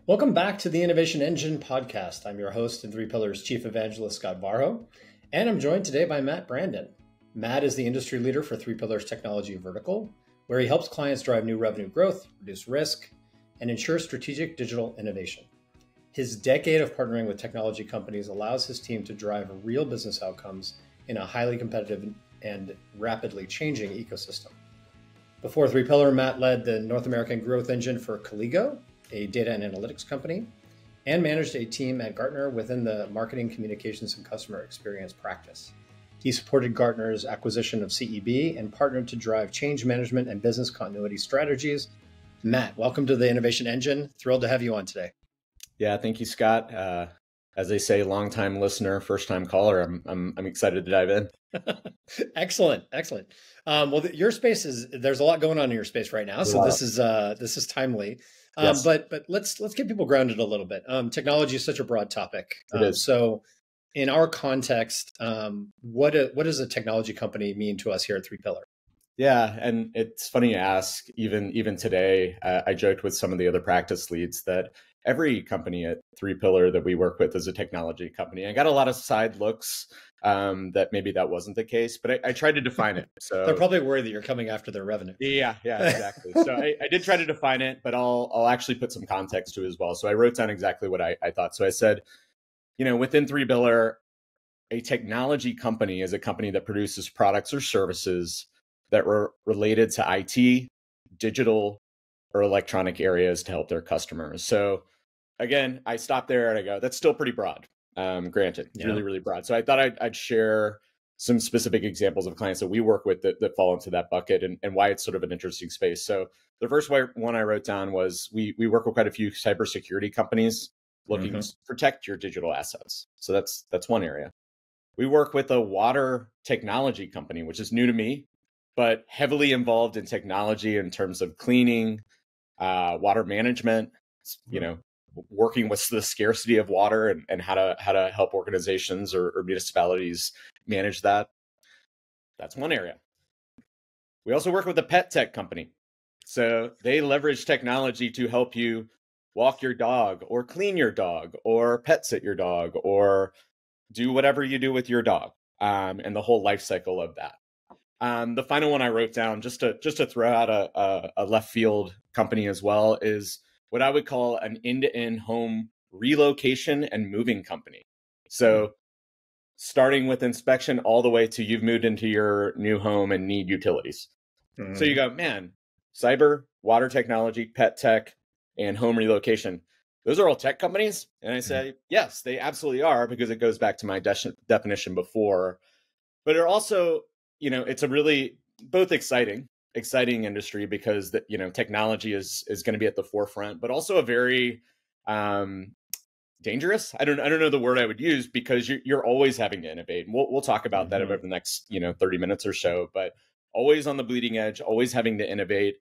Welcome back to the Innovation Engine podcast. I'm your host and Three Pillars Chief Evangelist Scott Varho, and I'm joined today by Matt Brandon. Matt is the industry leader for Three Pillars Technology Vertical, where he helps clients drive new revenue growth, reduce risk, and ensure strategic digital innovation. His decade of partnering with technology companies allows his team to drive real business outcomes in a highly competitive and rapidly changing ecosystem. Before Three Pillar, Matt led the North American growth engine for Colligo, a data and analytics company, and managed a team at Gartner within the marketing, communications, and customer experience practice. He supported Gartner's acquisition of CEB and partnered to drive change management and business continuity strategies. Matt, welcome to the Innovation Engine. Thrilled to have you on today. Yeah, thank you, Scott. As they say, longtime listener, first-time caller. I'm excited to dive in. Excellent. Well, your space there's a lot going on in your space right now, so this is timely. Yes. But let's get people grounded a little bit. Technology is such a broad topic. It is. So, in our context, what does a technology company mean to us here at Three Pillar? Yeah, and it's funny you ask. Even today, I joked with some of the other practice leads that every company at Three Pillar that we work with is a technology company. I got a lot of side looks that maybe that wasn't the case, but I tried to define it. So they're probably worried that you're coming after their revenue. Yeah, exactly. So I did try to define it, but I'll actually put some context to it as well. So I wrote down exactly what I thought. So I said, within Three Pillar, a technology company is a company that produces products or services that were related to IT, digital, or electronic areas to help their customers. So again, I stopped there and I go, that's still pretty broad. Granted, really, really broad. So I thought I'd share some specific examples of clients that we work with that fall into that bucket and why it's sort of an interesting space. So the first one I wrote down was we work with quite a few cybersecurity companies looking to protect your digital assets. So that's one area. We work with a water technology company, which is new to me, but heavily involved in technology in terms of cleaning, water management, working with the scarcity of water and how to help organizations or municipalities manage that. That's one area. We also work with a pet tech company. So they leverage technology to help you walk your dog or clean your dog or pet sit your dog or do whatever you do with your dog and the whole life cycle of that. The final one I wrote down, just to throw out a left field company as well, is what I would call an end-to-end home relocation and moving company. So starting with inspection all the way to you've moved into your new home and need utilities. So you go, man, cyber, water technology, pet tech, and home relocation. Those are all tech companies? And I say, yes, they absolutely are, because it goes back to my definition before. But it also, it's a really both exciting industry because technology is going to be at the forefront, but also a very dangerous. I don't know the word I would use, because you're always having to innovate. And we'll talk about that over the next 30 minutes or so, but always on the bleeding edge, always having to innovate.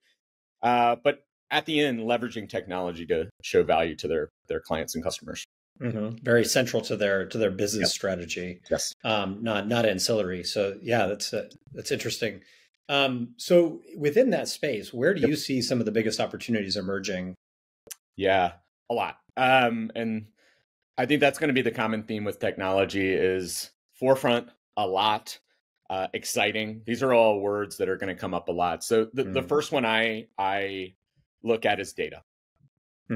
But at the end, leveraging technology to show value to their clients and customers. Very central to their business strategy. Yes. Not ancillary. So yeah, that's interesting. So within that space, where do you see some of the biggest opportunities emerging? Yeah, a lot. And I think that's going to be the common theme with technology is forefront, a lot, exciting. These are all words that are going to come up a lot. So the first one I look at is data.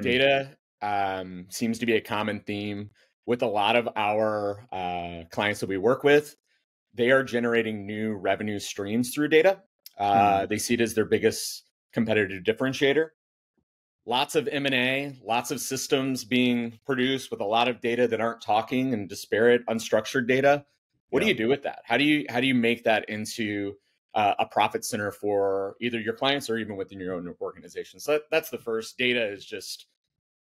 Data seems to be a common theme with a lot of our clients that we work with. They are generating new revenue streams through data. They see it as their biggest competitive differentiator. Lots of M&A, lots of systems being produced with a lot of data that aren't talking and disparate, unstructured data. What do you do with that? How do you make that into a profit center for either your clients or even within your own organization? So that's the first. Data is just,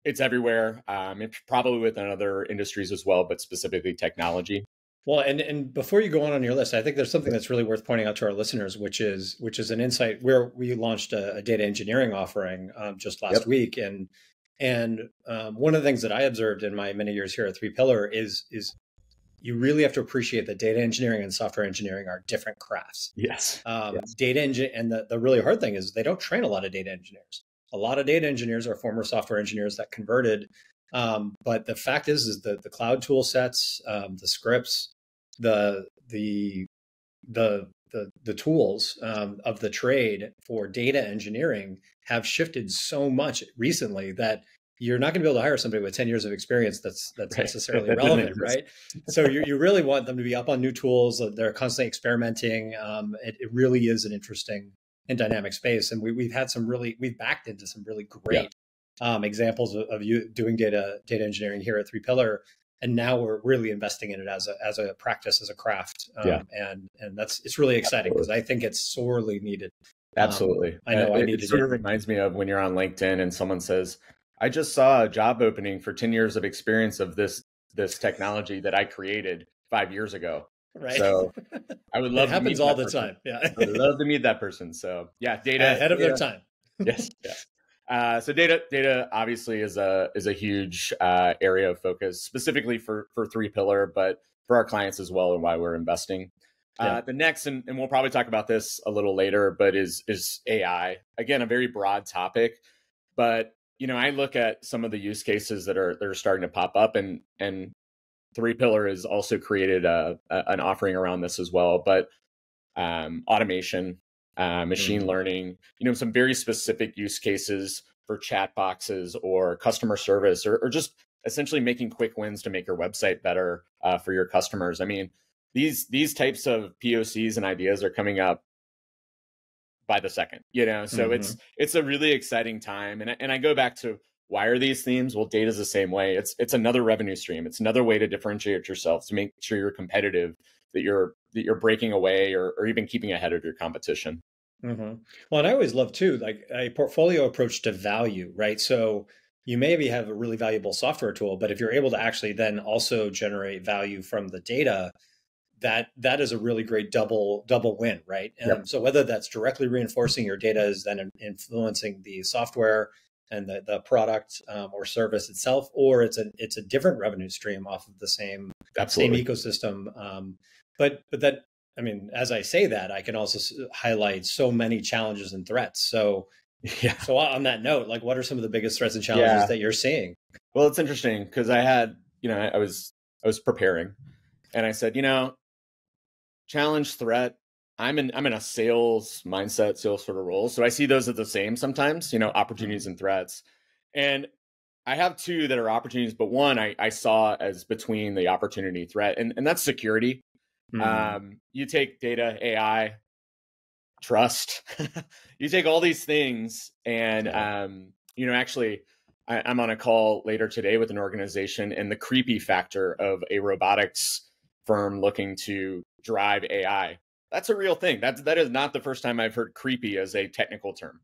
it's everywhere. It's probably within other industries as well, but specifically technology. Well, and before you go on your list, I think there's something that's really worth pointing out to our listeners, which is an insight where we launched a data engineering offering just last week, and one of the things that I observed in my many years here at Three Pillar is you really have to appreciate that data engineering and software engineering are different crafts. Yes. Data engine, and the really hard thing is they don't train a lot of data engineers. a lot of data engineers are former software engineers that converted. But the fact is the cloud tool sets, the scripts, the the the tools of the trade for data engineering have shifted so much recently that you're not going to be able to hire somebody with 10 years of experience that's Right. necessarily That doesn't relevant, exist. right? So you really want them to be up on new tools. They're constantly experimenting. It really is an interesting and dynamic space. And we've backed into some really great examples of you doing data engineering here at Three Pillar. And now we're really investing in it as a practice, as a craft. And it's really exciting because I think it's sorely needed. Absolutely. I know I needed it. Sort of reminds me of when you're on LinkedIn and someone says, I just saw a job opening for 10 years of experience of this technology that I created 5 years ago. Right. So I would love it happens to meet all that the person. time. Yeah. I would love to meet that person. So yeah, data ahead of their time. Yes. So data obviously is a huge area of focus, specifically for Three Pillar, but for our clients as well, and why we're investing. The next, and we'll probably talk about this a little later, but is AI. Again, a very broad topic, but I look at some of the use cases that are starting to pop up, and Three Pillar has also created an offering around this as well. But automation, machine learning, some very specific use cases for chat boxes or customer service, or just essentially making quick wins to make your website better for your customers. I mean, these types of POCs and ideas are coming up by the second, so it's a really exciting time. And I go back to, why are these themes? Well, data is the same way. It's another revenue stream. It's another way to differentiate yourself, to make sure you're competitive, that you're breaking away or even keeping ahead of your competition. Well, and I always love too, like a portfolio approach to value, right? So you maybe have a really valuable software tool, but if you're able to actually then also generate value from the data, that is a really great double win, right? So whether that's directly reinforcing your data is then influencing the software and the product or service itself, or it's a different revenue stream off of the same ecosystem. But that, I mean, as I say that, I can also highlight so many challenges and threats. So on that note, like, what are some of the biggest threats and challenges that you're seeing? Well, it's interesting because I had, I was preparing, and I said, challenge, threat. I'm in a sales mindset, sales sort of role. So I see those as the same sometimes, opportunities and threats. And I have two that are opportunities, but one I saw as between the opportunity threat, and that's security. You take data, AI, trust, you take all these things, and actually I'm on a call later today with an organization, and the creepy factor of a robotics firm looking to drive AI. That's a real thing. That is not the first time I've heard creepy as a technical term.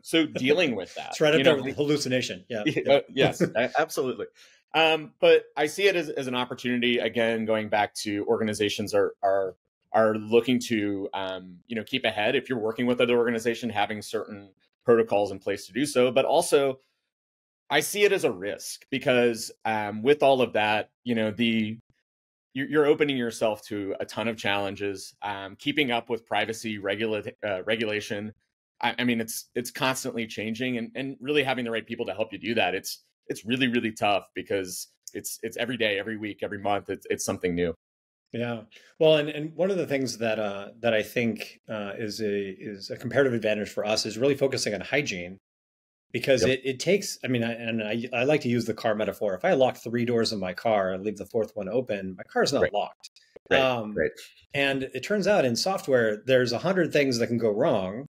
So dealing with that, it's right up there with hallucination. Yes, absolutely. But I see it as an opportunity. Again, going back to organizations are looking to keep ahead. If you're working with other organization, having certain protocols in place to do so, but also I see it as a risk because with all of that, you're opening yourself to a ton of challenges, keeping up with privacy regulation. I mean, it's constantly changing, and really having the right people to help you do that. It's really, really tough because it's every day, every week, every month. It's something new. Yeah. Well, and one of the things that I think is a comparative advantage for us is really focusing on hygiene. Because it takes, I mean, I like to use the car metaphor. If I lock 3 doors in my car and leave the 4th one open, my car's not locked. Right. And it turns out in software, there's 100 things that can go wrong.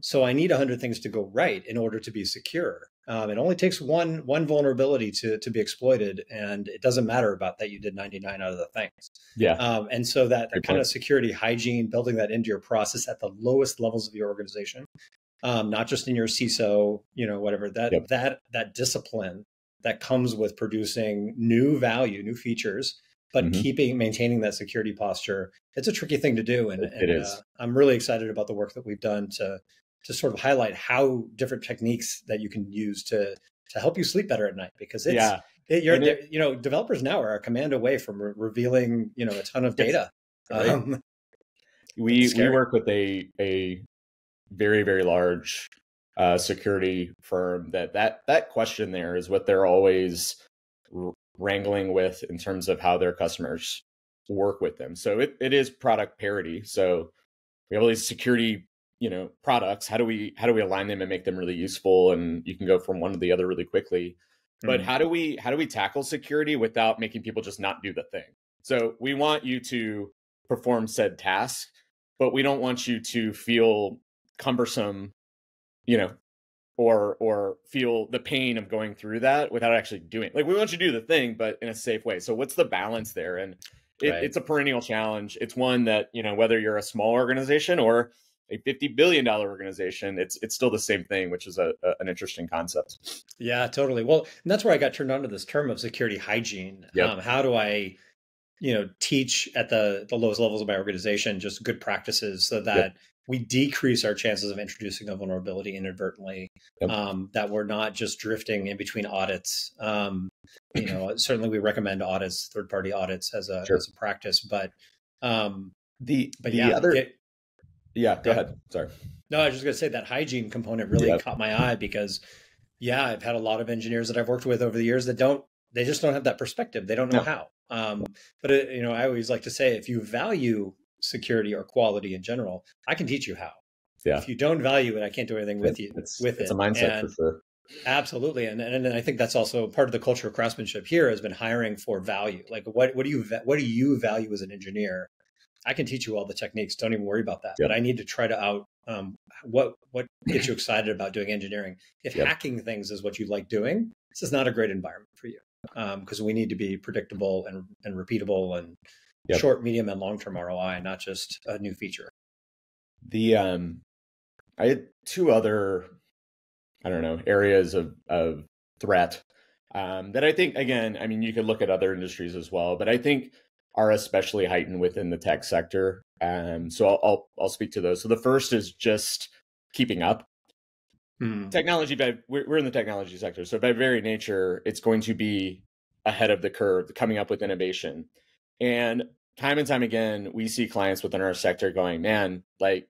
So I need 100 things to go right in order to be secure. It only takes one vulnerability to be exploited, and it doesn't matter about that you did 99 out of the things. And so that kind of security hygiene, building that into your process at the lowest levels of your organization. Not just in your CISO, whatever, that discipline that comes with producing new value, new features, but maintaining that security posture. It's a tricky thing to do. And it is. I'm really excited about the work that we've done to sort of highlight how different techniques that you can use to help you sleep better at night, because developers now are a command away from revealing, a ton of data. We work with a very, very large security firm, that question there is what they're always wrangling with in terms of how their customers work with them. So it is product parity. So we have all these security, products. How do we align them and make them really useful? And you can go from one to the other really quickly. But how do we tackle security without making people just not do the thing? So we want you to perform said task, but we don't want you to feel cumbersome, or feel the pain of going through that without actually doing it. Like, we want you to do the thing, but in a safe way. So what's the balance there? And it's a perennial challenge. It's one that, whether you're a small organization or a $50 billion organization, it's still the same thing, which is an interesting concept. Yeah, totally. Well, and that's where I got turned on to this term of security hygiene. Yep. How do I, teach at the lowest levels of my organization just good practices so that we decrease our chances of introducing a vulnerability inadvertently, that we're not just drifting in between audits. Certainly we recommend audits, third-party audits as a practice, but go ahead. Sorry. No, I was just going to say that hygiene component really caught my eye because, I've had a lot of engineers that I've worked with over the years that they just don't have that perspective. They don't know how. But I always like to say, if you value security or quality in general, I can teach you how. Yeah. If you don't value it, I can't do anything with it. It's a mindset for sure. Absolutely. And I think that's also part of the culture of craftsmanship here has been hiring for value. Like, what do you value as an engineer? I can teach you all the techniques. Don't even worry about that. But I need to try to what gets you excited about doing engineering. If hacking things is what you like doing, this is not a great environment for you, because we need to be predictable and repeatable and short, medium, and long-term ROI, not just a new feature. I had two other, areas of threat that I think, again, you could look at other industries as well, but I think are especially heightened within the tech sector. So I'll speak to those. So the first is just keeping up. Technology, we're in the technology sector. So by very nature, it's going to be ahead of the curve, coming up with innovation. And time again, we see clients within our sector going, man, like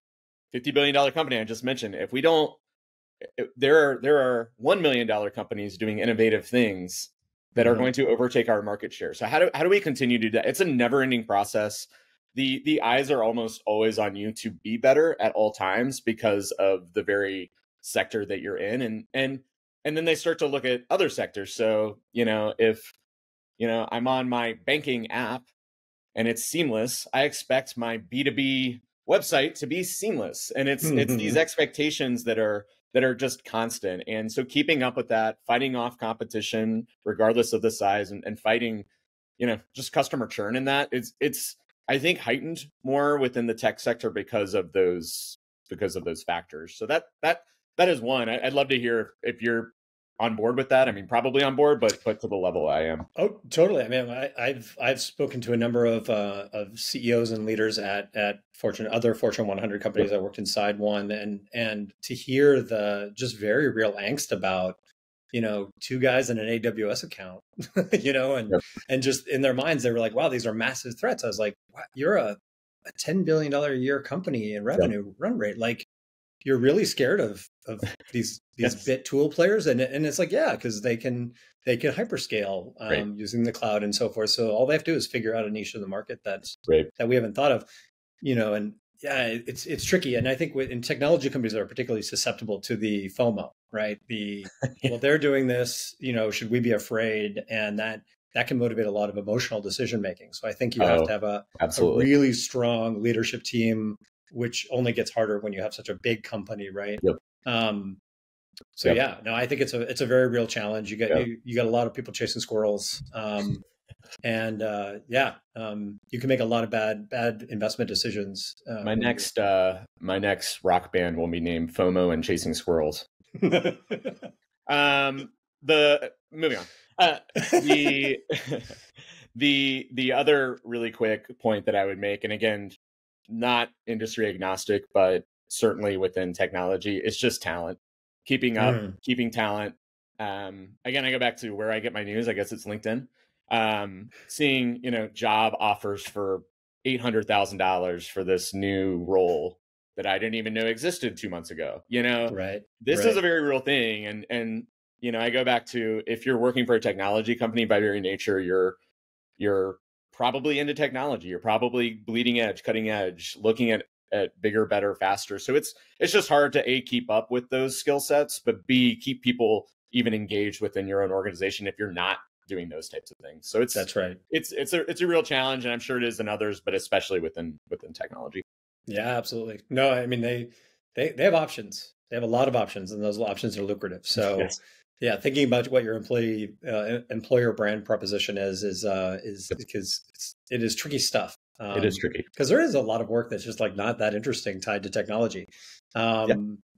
$50 billion company I just mentioned, if we don't, there are $1 million companies doing innovative things that are going to overtake our market share. So how do we continue to do that? It's a never ending process. The eyes are almost always on you to be better at all times because of the very sector that you're in. And then they start to look at other sectors. So, if, I'm on my banking app and it's seamless, I expect my B2B website to be seamless. And it's these expectations that are just constant. And so keeping up with that, fighting off competition, regardless of the size, and fighting, just customer churn in that, it's I think heightened more within the tech sector because of those factors. So that is one. I'd love to hear if you're on board with that. Probably on board, but to the level I am. Oh, totally. I've spoken to a number of CEOs and leaders at other Fortune 100 companies. I worked inside one, and to hear the just very real angst about, two guys in an AWS account, and just in their minds, they were like, wow, these are massive threats. I was like, wow, you're a $10 billion a year company in revenue run rate. Like, you're really scared of these bit tool players, and it's like, because they can hyperscale using the cloud and so forth. So all they have to do is figure out a niche of the market that we haven't thought of, and it's tricky. And I think in technology companies that are particularly susceptible to the FOMO, right? Well, they're doing this, should we be afraid? And that can motivate a lot of emotional decision making. So I think you have to have a really strong leadership team, which only gets harder when you have such a big company, right? Yep. I think it's a very real challenge. You got a lot of people chasing squirrels, you can make a lot of bad investment decisions. My next rock band will be named FOMO and Chasing Squirrels. Moving on. The other really quick point that I would make, and again, not industry agnostic, but certainly within technology, it's just talent. Keeping up, keeping talent. Again, I go back to where I get my news. I guess it's LinkedIn. Seeing, job offers for $800,000 for this new role that I didn't even know existed 2 months ago. You know, Right. this is Right. a very real thing. And, you know, I go back to, if you're working for a technology company, by very nature, you're probably into technology. You're probably bleeding edge, cutting edge, looking at bigger, better, faster. So it's just hard to A, keep up with those skill sets, but B, keep people even engaged within your own organization if you're not doing those types of things. So That's right. it's a real challenge, and I'm sure it is in others, but especially within technology. Yeah, absolutely. No, I mean they have options. They have a lot of options, and those options are lucrative. So, Yes. yeah, thinking about what your employer brand proposition is Yep. because it is tricky stuff. It is tricky. Because there is a lot of work that's just like not that interesting tied to technology. Yeah.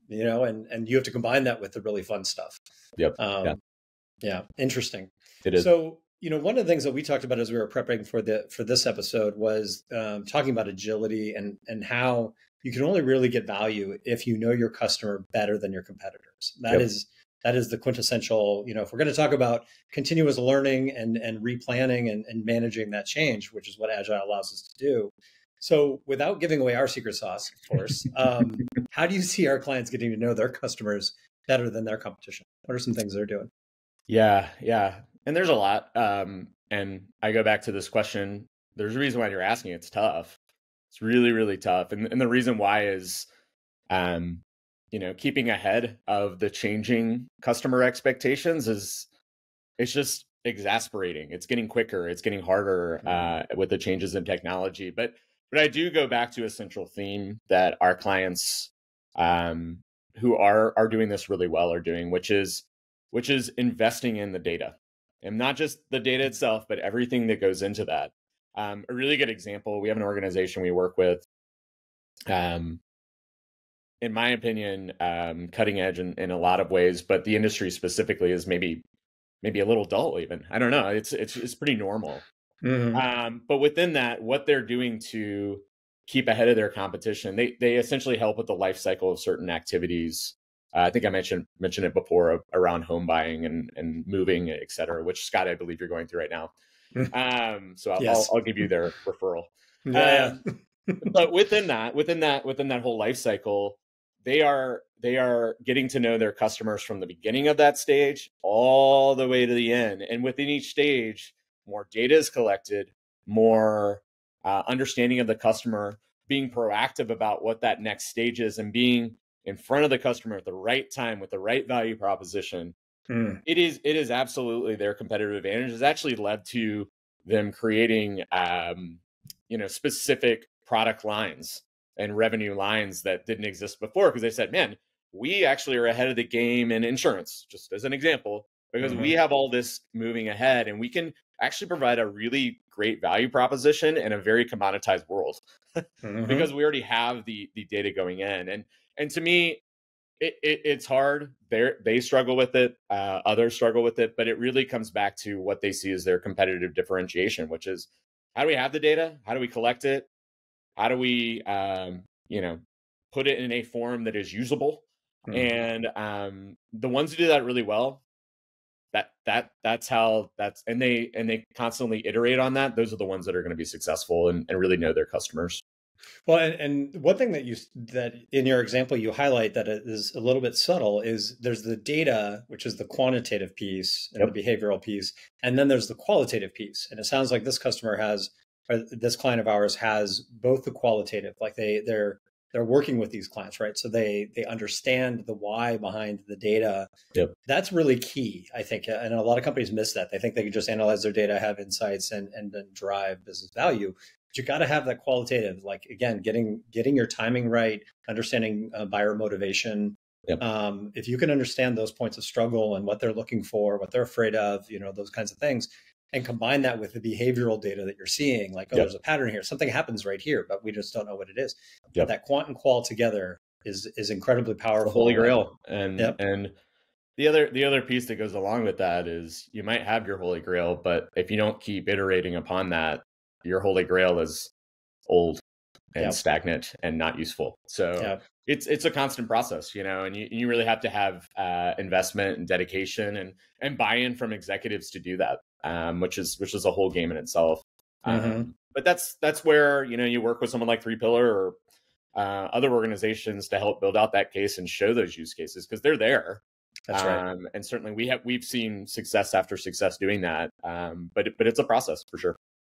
You know, and you have to combine that with the really fun stuff. Yep. Yeah. Yeah, interesting. It is. So, you know, one of the things that we talked about as we were prepping for this episode was talking about agility and how you can only really get value if you know your customer better than your competitors. That is the quintessential. You know, if we're going to talk about continuous learning and replanning and managing that change, which is what Agile allows us to do. So, without giving away our secret sauce, of course, how do you see our clients getting to know their customers better than their competition? What are some things they're doing? Yeah. Yeah. And there's a lot. And I go back to this question. There's a reason why you're asking. It's tough. It's really, really tough. And the reason why is, you know, keeping ahead of the changing customer expectations it's just exasperating. It's getting quicker. It's getting harder with the changes in technology. But I do go back to a central theme that our clients who are doing this really well are doing, which is investing in the data, and not just the data itself, but everything that goes into that. A really good example, we have an organization we work with, in my opinion, cutting edge in a lot of ways, but the industry specifically is maybe a little dull even. I don't know. It's pretty normal. Mm-hmm. But within that, what they're doing to keep ahead of their competition, they essentially help with the life cycle of certain activities. I think I mentioned it before around home buying and moving, et cetera, which, Scott, I believe you're going through right now. So Yes. I'll give you their referral. Yeah. But within that whole life cycle, they are getting to know their customers from the beginning of that stage all the way to the end. And within each stage, more data is collected, more understanding of the customer, being proactive about what that next stage is, and being in front of the customer at the right time with the right value proposition. Mm. It is absolutely their competitive advantage. It's actually led to them creating specific product lines and revenue lines that didn't exist before, because they said, man, we actually are ahead of the game in insurance, just as an example, because we Mm-hmm. have all this moving ahead, and we can actually provide a really great value proposition in a very commoditized world Mm-hmm. because we already have the data going in. And to me, it's hard. They struggle with it. Others struggle with it, but it really comes back to what they see as their competitive differentiation, which is, how do we have the data? How do we collect it? How do we, put it in a form that is usable? Mm. And the ones who do that really well, and they constantly iterate on that. Those are the ones that are going to be successful and really know their customers. Well, and one thing that in your example you highlight that is a little bit subtle is there's the data, which is the quantitative piece and Yep. the behavioral piece, and then there's the qualitative piece. And it sounds like this customer has, or this client of ours has both the qualitative, like they're working with these clients, right? So they understand the why behind the data. Yep. That's really key, I think. And a lot of companies miss that. They think they can just analyze their data, have insights, and then drive business value. But you got to have that qualitative, like, again, getting your timing right, understanding buyer motivation. Yep. If you can understand those points of struggle and what they're looking for, what they're afraid of, those kinds of things, and combine that with the behavioral data that you're seeing, like, oh, Yep. there's a pattern here, something happens right here, but we just don't know what it is. Yep. That quant and qual together is incredibly powerful. The holy grail. And Yep. and the other piece that goes along with that is, you might have your holy grail, but if you don't keep iterating upon that, your holy grail is old and Yep. stagnant and not useful. So Yep. it's a constant process, and you really have to have investment and dedication and buy-in from executives to do that, which is a whole game in itself. Mm-hmm. But that's where you work with someone like 3Pillar, or other organizations to help build out that case and show those use cases, because they're there. That's right. And certainly we've seen success after success doing that. But it's a process for sure.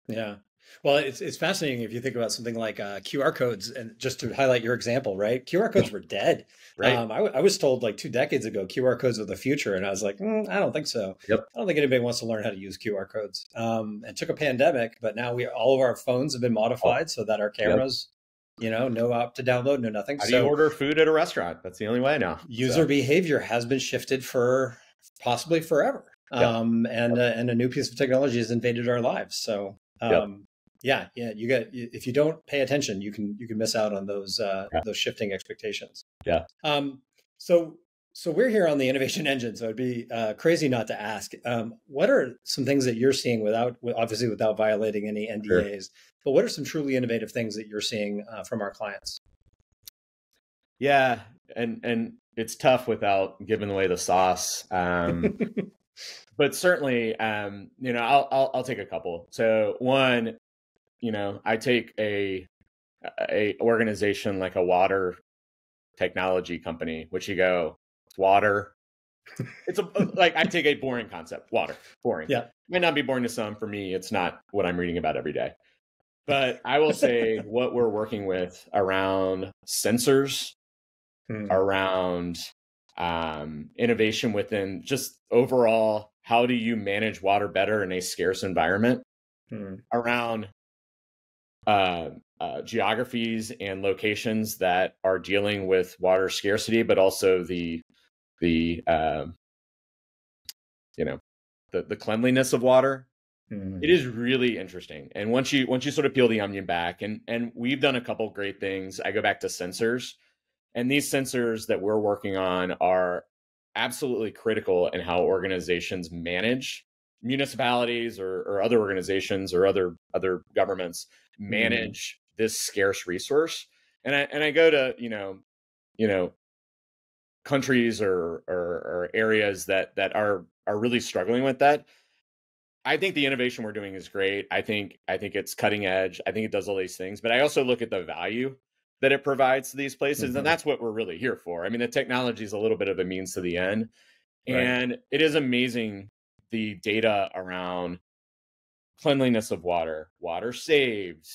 Yeah. Well, it's fascinating if you think about something like QR codes, and just to highlight your example, right? QR codes were dead. Right. I was told like 2 decades ago, QR codes are the future. And I was like, I don't think so. Yep. I don't think anybody wants to learn how to use QR codes. It took a pandemic, but now all of our phones have been modified so that our cameras, no app to download, no nothing. How do you order food at a restaurant? That's the only way now. User behavior has been shifted for possibly forever. And a new piece of technology has invaded our lives. So, if you don't pay attention, you can miss out on those shifting expectations. Yeah. So we're here on the Innovation Engine. So it'd be crazy not to ask. What are some things that you're seeing without violating any NDAs? Sure. But what are some truly innovative things that you're seeing from our clients? Yeah, and it's tough without giving away the sauce. But certainly, I'll take a couple. So one, I take a organization like a water technology company, which you go, water. It's I take a boring concept, water, boring. Yeah, might not be boring to some. For me, it's not what I'm reading about every day. But I will say what we're working with around sensors, around innovation within just overall, how do you manage water better in a scarce environment, around geographies and locations that are dealing with water scarcity, but also the cleanliness of water. It is really interesting. And once you sort of peel the onion back, and we've done a couple great things. I go back to sensors, and these sensors that we're working on are absolutely critical in how organizations manage, municipalities or other organizations or other governments manage this scarce resource. And I go to countries or areas that are really struggling with that. I think the innovation we're doing is great. I think it's cutting edge. I think it does all these things, but I also look at the value that it provides to these places. And that's what we're really here for. I mean, the technology is a little bit of a means to the end. And it is amazing, the data around cleanliness of water, water saved,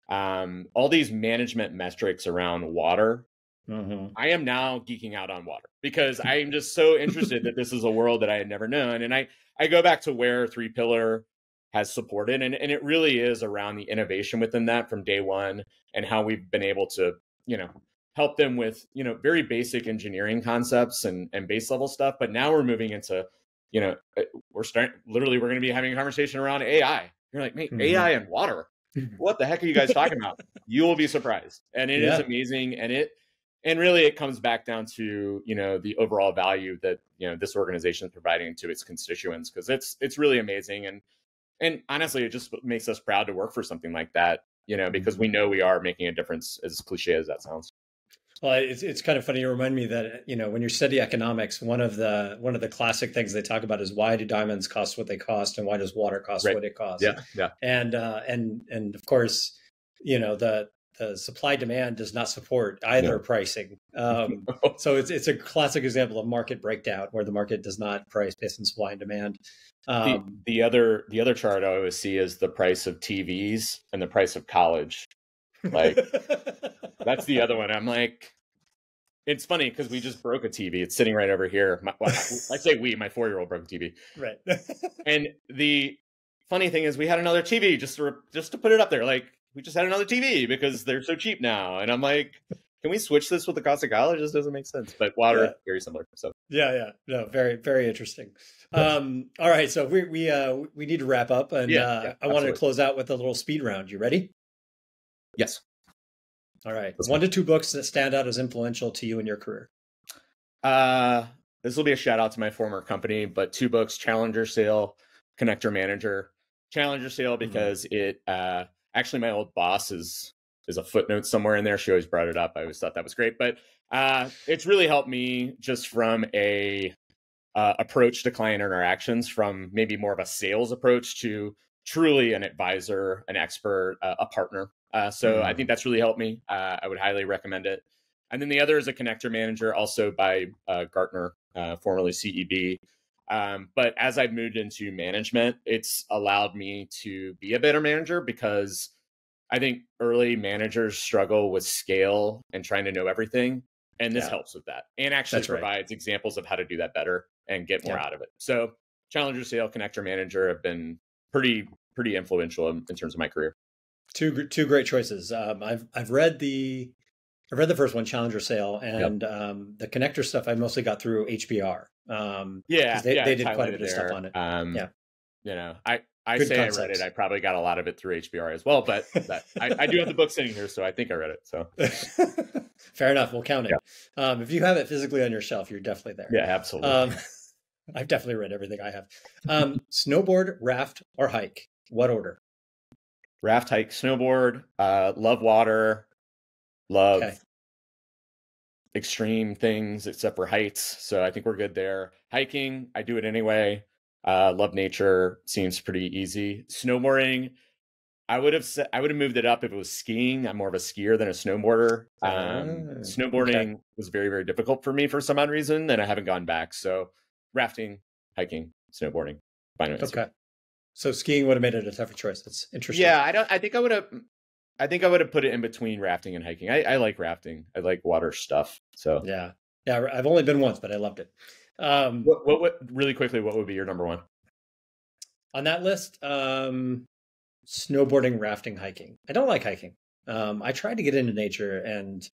all these management metrics around water. I am now geeking out on water because I am just so interested that this is a world that I had never known. And I go back to where 3Pillar has supported, and it really is around the innovation within that from day one, and how we've been able to, help them with, very basic engineering concepts and base level stuff. But now we're moving into, we're going to be having a conversation around AI. You're like, mate, AI and water. What the heck are you guys talking about? You will be surprised. And it is amazing. And really it comes back down to, the overall value that, this organization is providing to its constituents, because it's really amazing. And honestly, it just makes us proud to work for something like that, because we know we are making a difference, as cliche as that sounds. Well, it's kind of funny. You remind me that, when you study economics, one of the classic things they talk about is, why do diamonds cost what they cost, and why does water cost what it costs? Yeah. And of course, the supply demand does not support either pricing. So it's a classic example of market breakdown, where the market does not price based on supply and demand. The other chart I always see is the price of TVs and the price of college. Like that's the other one. I'm like, it's funny because we just broke a TV. It's sitting right over here. I say my 4-year-old broke a TV. Right. And the funny thing is, we had another TV just to put it up there. Like, we just had another TV because they're so cheap now. And I'm like, can we switch this with the cost of college? This doesn't make sense. But water, very similar. So no, very, very interesting. All right, so we need to wrap up, and I wanted to close out with a little speed round. You ready? Yes. All right. 1 to 2 books that stand out as influential to you in your career. This will be a shout out to my former company, but 2 books: Challenger Sale, Connector Manager. Challenger Sale because it actually, my old boss is a footnote somewhere in there. She always brought it up. I always thought that was great, but it's really helped me just from a approach to client interactions, from maybe more of a sales approach to truly an advisor, an expert, a partner So I think that's really helped me. I would highly recommend it. And then the other is a connector manager, also by Gartner, formerly CEB. But as I've moved into management, it's allowed me to be a better manager, because I think early managers struggle with scale and trying to know everything. And this helps with that, and actually provides examples of how to do that better and get more out of it. So Challenger Sale, Connector Manager have been pretty influential in terms of my career. Two great choices. I've read the first one, Challenger Sale, and the connector stuff I mostly got through HBR. They did quite a bit of stuff on it. You know, I say concepts. I read it. I probably got a lot of it through HBR as well, but I do have the book sitting here, so I think I read it. So fair enough. We'll count it. If you have it physically on your shelf, you're definitely there. Yeah, absolutely. I've definitely read everything I have. Snowboard, raft, or hike? What order? Raft, hike, snowboard. Love water. Love extreme things, except for heights. So I think we're good there. Hiking, I do it anyway. Love nature. Seems pretty easy. Snowboarding, I would have moved it up if it was skiing. I'm more of a skier than a snowboarder. Snowboarding was very, very difficult for me for some odd reason, and I haven't gone back. So rafting, hiking, snowboarding. Final answer. Okay. So skiing would have made it a tougher choice. That's interesting. Yeah, I think I would have put it in between rafting and hiking. I like rafting. I like water stuff. So yeah. I've only been once, but I loved it. What really quickly, what would be your number one on that list? Snowboarding, rafting, hiking. I don't like hiking. I tried to get into nature, and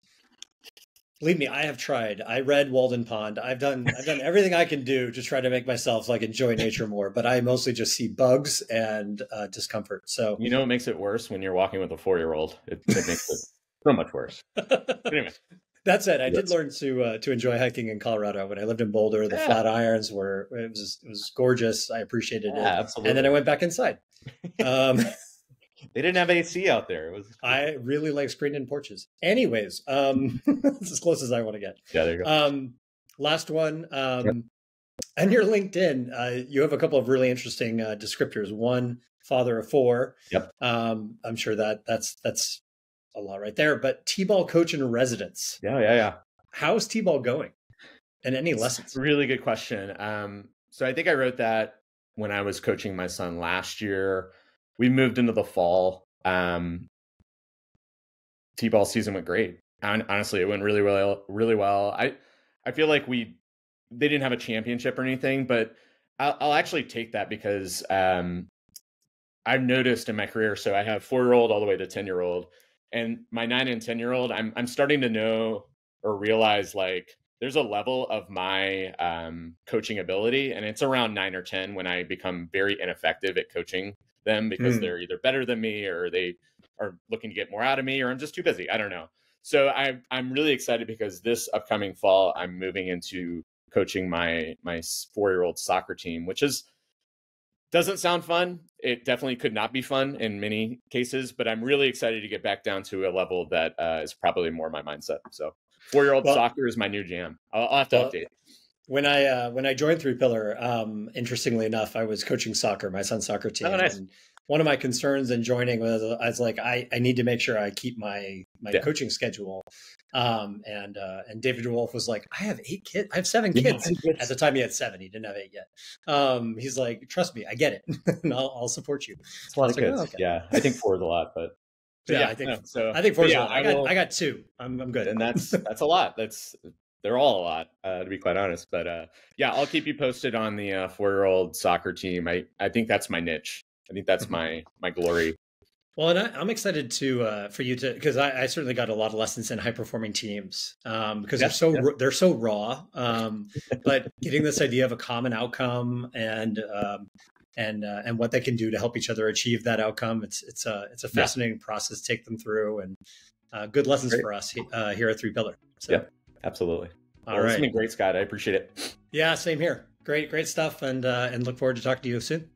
believe me, I have tried. I read Walden Pond. I've done everything I can do to try to make myself enjoy nature more, but I mostly just see bugs and discomfort. So it makes it worse when you're walking with a 4-year-old. It makes it so much worse. Anyway. That said, I did learn to enjoy hiking in Colorado. When I lived in Boulder, the Flatirons it was gorgeous. I appreciated it. Absolutely. And then I went back inside. They didn't have AC out there. I really like screened-in porches. Anyways, that's as close as I want to get. Yeah, there you go. Last one. On your LinkedIn, you have a couple of really interesting descriptors. One, father of 4. Yep. I'm sure that's a lot right there. But T-ball coach in residence. Yeah. How's T-ball going? And any lessons? Really good question. So I think I wrote that when I was coaching my son last year. We moved into the fall. T-ball season went great. Honestly, it went really, really, really well. I feel like they didn't have a championship or anything, but I'll actually take that because I've noticed in my career. So I have 4-year-old all the way to 10-year-old, and my 9 and 10-year-old. I'm starting to know or realize there's a level of my coaching ability, and it's around 9 or 10 when I become very ineffective at coaching them because they're either better than me or they are looking to get more out of me, or I'm just too busy. I don't know. So I'm really excited because this upcoming fall, I'm moving into coaching my 4-year-old soccer team, which doesn't sound fun. It definitely could not be fun in many cases, but I'm really excited to get back down to a level that is probably more my mindset. So 4-year-old soccer is my new jam. I'll have to update. When I joined 3Pillar, interestingly enough, I was coaching soccer, my son's soccer team. Oh, nice. And one of my concerns in joining was I was like, I need to make sure I keep my coaching schedule. And David Wolf was like, I have 8 kids. I have 7 kids. At the time he had 7. He didn't have 8 yet. He's like, trust me, I get it. And I'll support you. It's a lot of kids. Okay. Yeah. I think 4 is a lot, but I think 4 is a lot. I got 2. I'm good. And that's a lot. They're all a lot, to be quite honest. But I'll keep you posted on the 4-year-old soccer team. I think that's my niche. I think that's my glory. Well, and I'm excited for you to, because I certainly got a lot of lessons in high performing teams because they're so raw. But getting this idea of a common outcome and what they can do to help each other achieve that outcome, it's a fascinating process to take them through, and good lessons for us here at 3Pillar. So. Yeah, absolutely. All right, it's been great, Scott. I appreciate it. Yeah, same here. Great stuff, and look forward to talking to you soon.